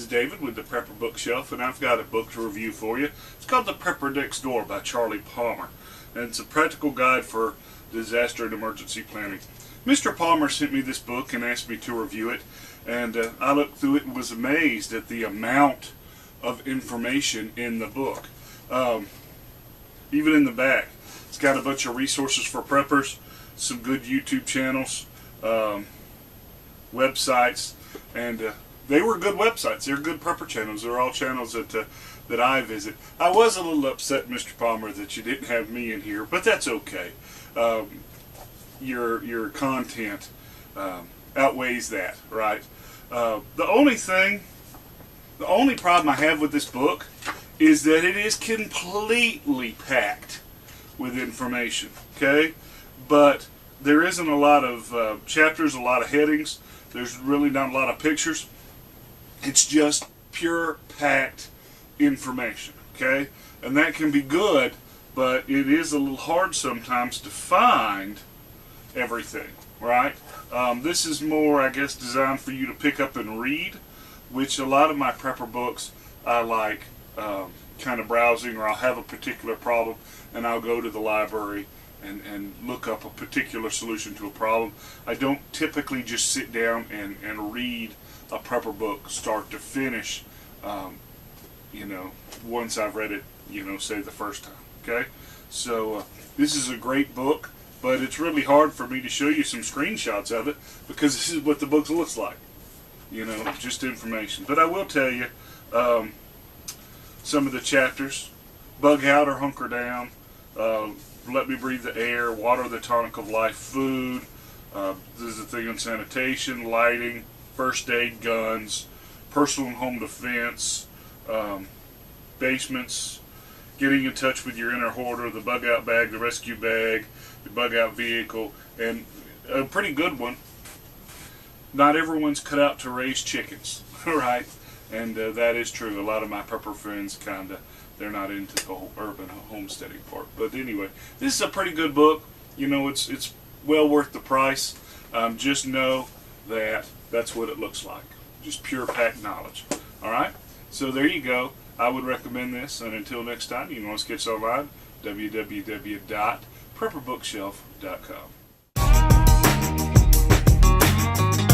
is David with the Prepper Bookshelf, and I've got a book to review for you. It's called The Prepper Next Door by Charlie Palmer, and it's a practical guide for disaster and emergency planning. Mr. Palmer sent me this book and asked me to review it, and I looked through it and was amazed at the amount of information in the book. Even in the back, it's got a bunch of resources for preppers, some good YouTube channels, websites, and they were good websites. They're good prepper channels. They're all channels that I visit. I was a little upset, Mr. Palmer, that you didn't have me in here, but that's okay. Your content outweighs that, right? The only problem I have with this book is that it is completely packed with information, okay? But there isn't a lot of chapters, a lot of headings. There's really not a lot of pictures. It's just pure packed information, okay? And that can be good, but it is a little hard sometimes to find everything, right? This is more, I guess, designed for you to pick up and read, which a lot of my prepper books I like kind of browsing, or I'll have a particular problem and I'll go to the library and look up a particular solution to a problem. I don't typically just sit down and read a prepper book start to finish, once I've read it, say the first time, okay? So this is a great book, but it's really hard for me to show you some screenshots of it because this is what the book looks like, just information. But I will tell you some of the chapters: bug out or hunker down, let me breathe the air, water the tonic of life, food, there's a thing on sanitation, lighting, first aid, guns, personal and home defense, basements, getting in touch with your inner hoarder, the bug out bag, the rescue bag, the bug out vehicle, and a pretty good one: not everyone's cut out to raise chickens, right? And that is true. A lot of my prepper friends they're not into the whole urban homesteading part. But anyway, this is a pretty good book. It's well worth the price. Just know that that's what it looks like. Just pure packed knowledge. All right? So there you go. I would recommend this. And until next time, you can always get us online, www.prepperbookshelf.com.